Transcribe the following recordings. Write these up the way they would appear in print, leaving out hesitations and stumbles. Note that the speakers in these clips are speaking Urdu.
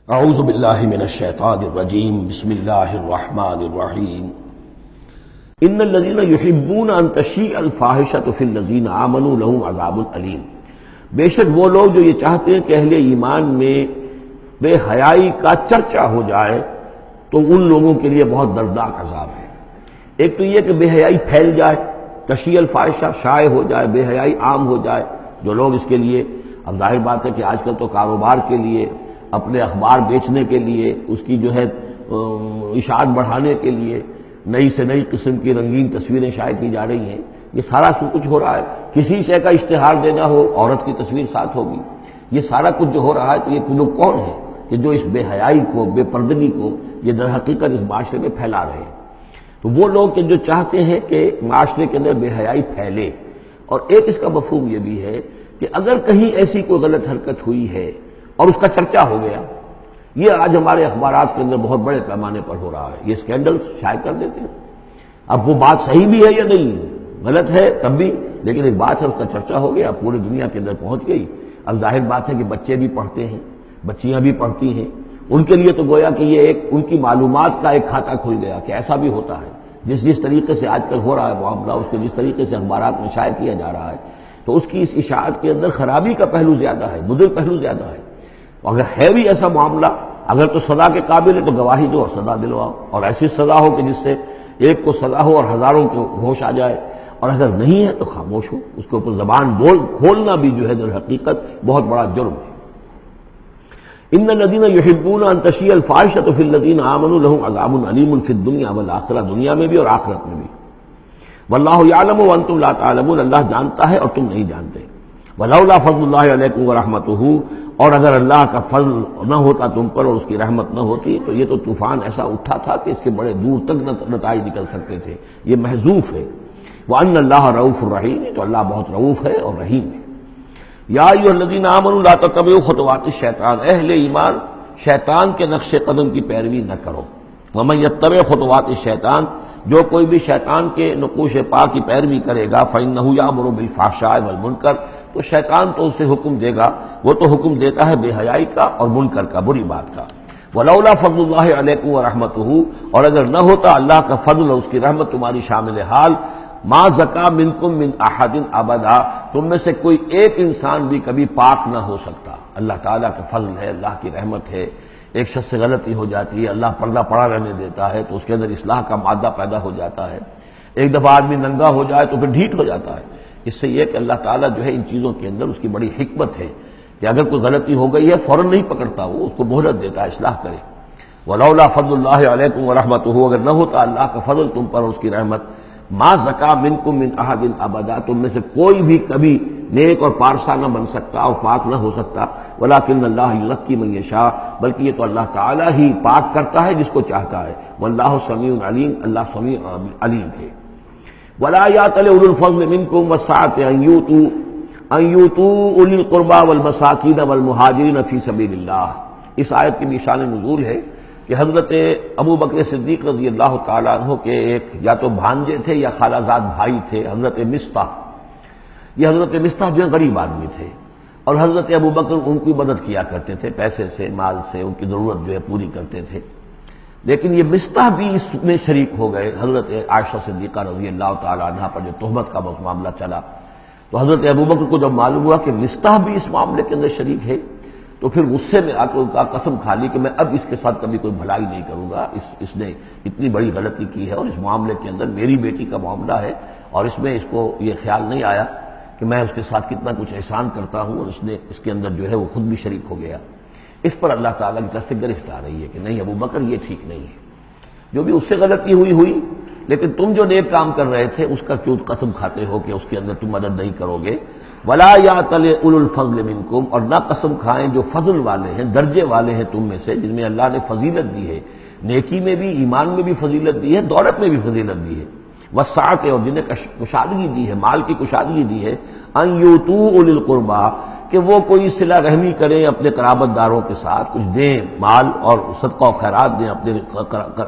اعوذ باللہ من الشیطان الرجیم بسم اللہ الرحمن الرحیم ان الذین یحبون ان تشیع الفاحشۃ فی الذین آمنوا لہم عذاب علیم، بے شک وہ لوگ جو یہ چاہتے ہیں کہ اہل ایمان میں بے حیائی کا چرچا ہو جائے تو ان لوگوں کے لیے بہت دردناک عذاب ہے۔ ایک تو یہ کہ بے حیائی پھیل جائے، تشیع الفاحشہ شائع ہو جائے، بے حیائی عام ہو جائے، جو لوگ اس کے لیے، اب ظاہر بات ہے کہ آج کل تو کاروبار کے لیے، اپنے اخبار بیچنے کے لیے، اس کی جو ہے اشاعت بڑھانے کے لیے نئی سے نئی قسم کی رنگین تصویریں شائع کی جا رہی ہیں، یہ سارا کچھ ہو رہا ہے۔ کسی شے کا اشتہار دینا ہو، عورت کی تصویر ساتھ ہوگی، یہ سارا کچھ جو ہو رہا ہے، تو یہ لوگ کون ہیں کہ جو اس بے حیائی کو، بے پردگی کو یہ در حقیقت اس معاشرے میں پھیلا رہے ہیں؟ تو وہ لوگ کہ جو چاہتے ہیں کہ معاشرے کے اندر بے حیائی پھیلے، اور ایک اس کا مفہوم یہ بھی ہے کہ اگر کہیں ایسی کوئی غلط حرکت ہوئی ہے اور اس کا چرچا ہو گیا، یہ آج ہمارے اخبارات کے اندر بہت بڑے پیمانے پر ہو رہا ہے، یہ اسکینڈل شائع کر دیتے ہیں۔ اب وہ بات صحیح بھی ہے یا نہیں، غلط ہے تب بھی، لیکن ایک بات ہے، اس کا چرچا ہو گیا، پوری دنیا کے اندر پہنچ گئی۔ اب ظاہر بات ہے کہ بچے بھی پڑھتے ہیں، بچیاں بھی پڑھتی ہیں، ان کے لیے تو گویا کہ یہ ایک ان کی معلومات کا ایک کھاتہ کھل گیا کہ ایسا بھی ہوتا ہے۔ جس طریقے سے آج کل ہو رہا ہے معاملہ، اس کو جس طریقے سے اخبارات میں شائع کیا جا رہا ہے، تو اس کی اس اشاعت کے اندر خرابی کا پہلو زیادہ ہے، مضر پہلو زیادہ ہے۔ اگر ہے بھی ایسا معاملہ، اگر تو سزا کے قابل ہے تو گواہی دو اور سزا دلواؤ، اور ایسی سزا ہو کہ جس سے ایک کو سزا ہو اور ہزاروں کو ہوش آ جائے، اور اگر نہیں ہے تو خاموش ہو، اس کے اوپر زبان کھولنا بھی جو ہے در حقیقت بہت بڑا جرم ہے۔ ان الذین یحبون ان تشیع الفاحشۃ فی الذین آمنوا لہم عذاب علیم فی الدنیا والآخرہ، دنیا میں بھی اور آخرت میں بھی۔ واللہ یعلم وانتم لا تعلمون، اللہ جانتا ہے اور تم نہیں جانتے۔ ولولا فضل اللہ علیکم ورحمتہ، اور اگر اللہ کا فضل نہ ہوتا تم پر اور اس کی رحمت نہ ہوتی تو یہ تو طوفان ایسا اٹھا تھا کہ اس کے بڑے دور تک نتائج نکل سکتے تھے، یہ محذوف ہے۔ وان اللہ رؤوف الرحیم، تو اللہ بہت رؤوف ہے اور رحیم ہے۔ یا ایھا الذین آمنوا لا تتبعوا خطوات الشیطان، اہل ایمان شیطان کے نقش قدم کی پیروی نہ کرو۔ ومن یتبع خطوات الشیطان، جو کوئی بھی شیطان کے نقوش پا کی پیروی کرے گا، فإنہ یأمر بالفحشاء والمنکر، تو شیطان تو اسے حکم دے گا، وہ تو حکم دیتا ہے بے حیائی کا اور منکر کا، بری بات کا۔ ولولا فضل اللہ علیکم ورحمتہ، اور اگر نہ ہوتا اللہ کا فضل اور اس کی رحمت تمہاری شامل حال، ما زکا منکم من احد ابدا، تم میں سے کوئی ایک انسان بھی کبھی پاک نہ ہو سکتا۔ اللہ تعالیٰ کا فضل ہے، اللہ کی رحمت ہے، ایک شخص سے غلطی ہو جاتی ہے، اللہ پردہ پڑا رہنے دیتا ہے تو اس کے اندر اصلاح کا مادہ پیدا ہو جاتا ہے۔ ایک دفعہ آدمی ننگا ہو جائے تو پھر ڈھیٹ ہو جاتا ہے۔ اس سے یہ کہ اللہ تعالیٰ جو ہے ان چیزوں کے اندر اس کی بڑی حکمت ہے کہ اگر کوئی غلطی ہو گئی ہے فوراً نہیں پکڑتا، وہ اس کو مہلت دیتا ہے، اصلاح کرے۔ ولولا فضل اللہ علیکم ورحمتہ، اگر نہ ہوتا اللہ کا فضل تم پر اور اس کی رحمت، ما زکا منکم من احد ابدا، تم میں سے کوئی بھی کبھی نیک اور پارسا نہ بن سکتا اور پاک نہ ہو سکتا۔ ولکن اللہ یزکی من یشاء، بلکہ یہ تو اللہ تعالیٰ ہی پاک کرتا ہے جس کو چاہتا ہے۔ واللہ سمیع علیم، اللہ سمیع علیم ہے۔ ولا یأتل اولو الفضل منکم والسعة ان یؤتوا اولی القربى والمساکین والمہاجرین فی سبیل اللہ۔ اس آیت کی بھی شان نزول ہے کہ حضرت ابو بکر صدیق رضی اللہ تعالیٰ عنہ کے ایک یا تو بھانجے تھے یا خالہ زاد بھائی تھے، حضرت مصطح۔ یہ حضرت مصطح جو ہے غریب آدمی تھے، اور حضرت ابو بکر ان کی مدد کیا کرتے تھے، پیسے سے، مال سے ان کی ضرورت جو ہے پوری کرتے تھے۔ لیکن یہ مصطح بھی اس میں شریک ہو گئے۔ حضرت عائشہ صدیقہ رضی اللہ تعالیٰ عنہ پر جو تہمت کا معاملہ چلا، تو حضرت ابو بکر کو جب معلوم ہوا کہ مصطح بھی اس معاملے کے اندر شریک ہے، تو پھر غصے میں آ کر ان کا قسم کھا لی کہ میں اب اس کے ساتھ کبھی کوئی بھلائی نہیں کروں گا، اس نے اتنی بڑی غلطی کی ہے، اور اس معاملے کے اندر میری بیٹی کا معاملہ ہے، اور اس میں اس کو یہ خیال نہیں آیا کہ میں اس کے ساتھ کتنا کچھ احسان کرتا ہوں، اور اس نے اس کے اندر جو ہے وہ خود بھی شریک ہو گیا۔ اس پر اللہ تعالیٰ کی طرف سے گرفت آ رہی ہے کہ نہیں ابو بکر، یہ ٹھیک نہیں ہے، جو بھی اس سے غلطی ہوئی، لیکن تم جو نیک کام کر رہے تھے اس کا کیوں قسم کھاتے ہو کہ اس کے اندر تم مدد نہیں کرو گے۔ ولا یأتل اولو الفضل منکم، اور نہ قسم کھائیں جو فضل والے ہیں، درجے والے ہیں تم میں سے، جن میں اللہ نے فضیلت دی ہے، نیکی میں بھی، ایمان میں بھی فضیلت دی ہے، دولت میں بھی فضیلت دی ہے، وسعت، اور جنہیں کشادگی دی ہے، مال کی کشادگی دی ہے، ان یؤتوا اولی القربى، کہ وہ کوئی صلہ رحمی کریں اپنے قرابت داروں کے ساتھ، کچھ دیں، مال اور صدقہ و خیرات دیں اپنے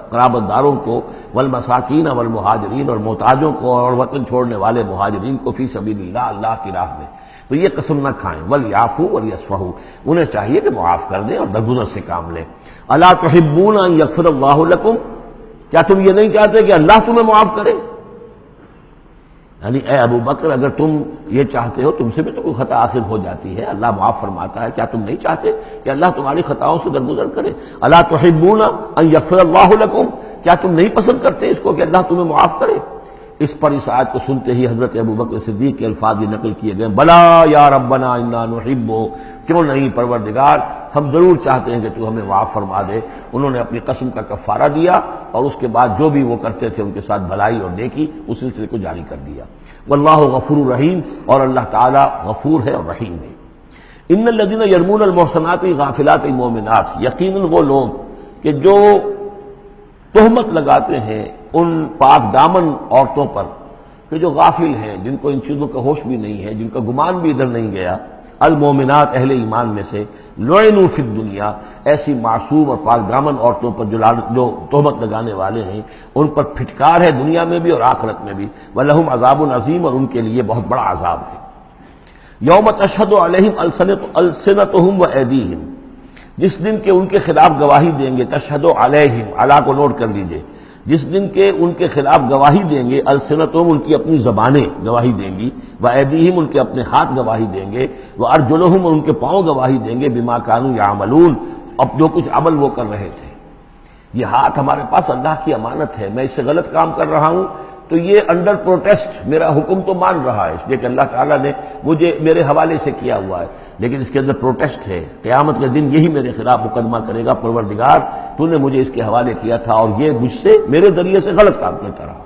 قرابت داروں کو، والمساکین والمہاجرین، اور محتاجوں کو اور وطن چھوڑنے والے مہاجرین کو، فی سبیل اللہ، اللہ کی راہ میں۔ تو یہ قسم نہ کھائیں. وَلْيَعْفُوا وَلْيَصْفَحُوا، انہیں چاہیے کہ معاف کر دیں اور درگزر سے کام لیں. أَلَا تُحِبُّونَ أَن يَغْفِرَ اللَّهُ لَكُمْ، کیا تم یہ نہیں چاہتے کہ اللہ تمہیں معاف کرے؟ یعنی اے ابو بکر، اگر تم یہ چاہتے ہو، تم سے بھی تو کوئی خطا آخر ہو جاتی ہے، اللہ معاف فرماتا ہے، کیا تم نہیں چاہتے کہ اللہ تمہاری خطاؤں سے درگزر کرے؟ أَلَا تُحِبُّونَ أَن يَغْفِرَ اللَّهُ لَكُمْ، کیا تم نہیں پسند کرتے اس کو کہ اللہ تمہیں معاف کرے؟ اس پر اس آیت کو سنتے ہی حضرت ابو بکر صدیق کے الفاظ یہ نقل کیے گئے، بلا یا ربنا انا نحب، کیوں نہیں پروردگار، ہم ضرور چاہتے ہیں کہ تو ہمیں معاف فرما دے. انہوں نے اپنی قسم کا کفارہ دیا اور اس کے بعد جو بھی وہ کرتے تھے ان کے ساتھ بھلائی اور نیکی، اس سلسلے کو جاری کر دیا. واللہ غفور رحیم، اور اللہ تعالی غفور ہے اور رحیم ہے. ان الذین یرمون المحصنات الغافلات المؤمنات، یقیناً وہ لوگ کہ جو تہمت لگاتے ہیں ان پاک دامن عورتوں پر کہ جو غافل ہیں، جن کو ان چیزوں کا ہوش بھی نہیں ہے، جن کا گمان بھی ادھر نہیں گیا، المومنات اہل ایمان میں سے، لعنوا فی الدنیا، ایسی معصوم اور پاک دامن عورتوں پر جو تہمت لگانے والے ہیں ان پر پھٹکار ہے دنیا میں بھی اور آخرت میں بھی. ولہم عذاب عظیم، اور ان کے لیے بہت بڑا عذاب ہے. یوم تشہد علیہم السنتہم وایدیہم، جس دن کے ان کے خلاف گواہی دیں گے، تشہد علیہم، علی کو نوٹ کر لیجئے، جس دن کے ان کے خلاف گواہی دیں گے، السنتہم ان کی اپنی زبانیں گواہی دیں گی، وایدیہم ان کے اپنے ہاتھ گواہی دیں گے، وارجلہم ان کے پاؤں گواہی دیں گے، بما کانوا یعملون، اب جو کچھ عمل وہ کر رہے تھے. یہ ہاتھ ہمارے پاس اللہ کی امانت ہے، میں اس سے غلط کام کر رہا ہوں تو یہ انڈر پروٹیسٹ میرا حکم تو مان رہا ہے، اس لیے کہ اللہ تعالیٰ نے مجھے میرے حوالے سے کیا ہوا ہے، لیکن اس کے اندر پروٹیسٹ ہے. قیامت کے دن یہی میرے خلاف مقدمہ کرے گا، پروردگار تو نے مجھے اس کے حوالے کیا تھا اور یہ مجھ سے میرے ذریعے سے غلط کام کرتا رہا.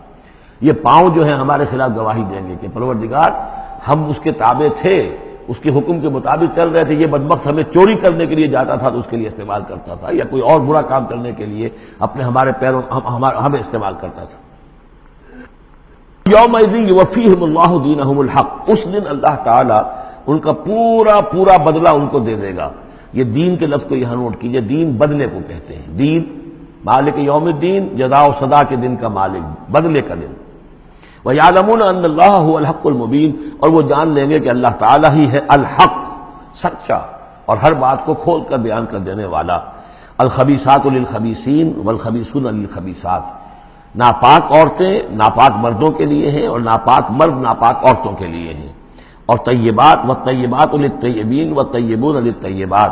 یہ پاؤں جو ہیں ہمارے خلاف گواہی دیں گے کہ پروردگار ہم اس کے تابع تھے، اس کے حکم کے مطابق چل رہے تھے، یہ بدبخت ہمیں چوری کرنے کے لیے جاتا تھا تو اس کے لیے استعمال کرتا تھا، یا کوئی اور برا کام کرنے کے لیے ہمارے پیروں ہمیں استعمال کرتا تھا. یومئذ یوفیہم اللہ دینہم الحق، اس دن اللہ تعالیٰ ان کا پورا بدلہ ان کو دے دے گا. یہ دین کے لفظ کو یہاں نوٹ کیجئے، دین بدلے کو کہتے ہیں. دین مالک یوم الدین، جزا و سزا کے دن کا مالک، بدلے کا دن. وَيَعْلَمُونَ أَنَّ اللَّهَ هُوَ الْحَقُّ الْمُبِينُ، اور وہ جان لیں گے کہ اللہ تعالیٰ ہی ہے الحق، سچا اور ہر بات کو کھول کر بیان کر دینے والا. الخبیثات للخبیثین والخبیثون للخبیثات، ناپاک عورتیں ناپاک مردوں کے لیے ہیں اور ناپاک مرد ناپاک عورتوں کے لیے ہیں. اور طیبات والطیبات للطیبین والطیبون للطیبات،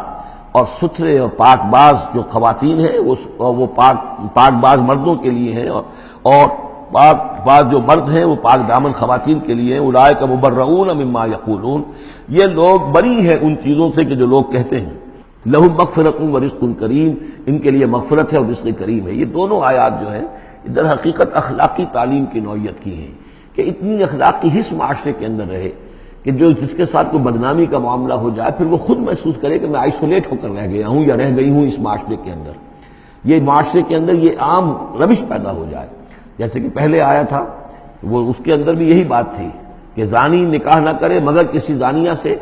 اور ستھرے اور پاک باز جو خواتین ہیں وہ پاک باز مردوں کے لیے ہیں، اور پاک باز جو مرد ہیں وہ پاک دامن خواتین کے لیے ہیں. اولئک مبرؤون مما یقولون، یہ لوگ بری ہیں ان چیزوں سے کہ جو لوگ کہتے ہیں. لہم مغفرۃ ورزق کریم، ان کے لیے مغفرت ہے اور رزق کریم ہے. یہ دونوں آیات جو ہیں در حقیقت اخلاقی تعلیم کی نوعیت کی ہیں کہ اتنی اخلاقی حس معاشرے کے اندر رہے کہ جس کے ساتھ کوئی بدنامی کا معاملہ ہو جائے پھر وہ خود محسوس کرے کہ میں آئسولیٹ ہو کر رہ گیا ہوں یا رہ گئی ہوں اس معاشرے کے اندر. یہ معاشرے کے اندر یہ عام روش پیدا ہو جائے. جیسے کہ پہلے آیا تھا وہ اس کے اندر بھی یہی بات تھی کہ زانی نکاح نہ کرے مگر کسی زانیہ سے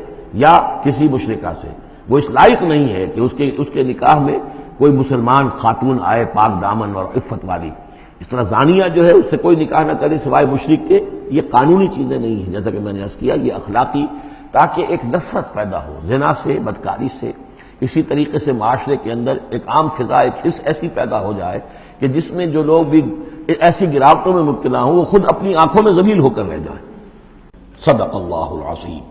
یا کسی مشرکہ سے. وہ اس لائق نہیں ہے کہ اس کے نکاح میں کوئی مسلمان خاتون آئے پاک دامن اور عفت والی. اس طرح زانیہ جو ہے اس سے کوئی نکاح نہ کرے سوائے مشرک کے. یہ قانونی چیزیں نہیں ہیں جیسا کہ میں نے عرض کیا، یہ اخلاقی، تاکہ ایک نفرت پیدا ہو زنا سے، بدکاری سے. اسی طریقے سے معاشرے کے اندر ایک عام فضا، ایک حس ایسی پیدا ہو جائے کہ جس میں جو لوگ بھی ایسی گراوٹوں میں مبتلا ہوں وہ خود اپنی آنکھوں میں ذلیل ہو کر رہ جائیں. صدق اللہ العظیم.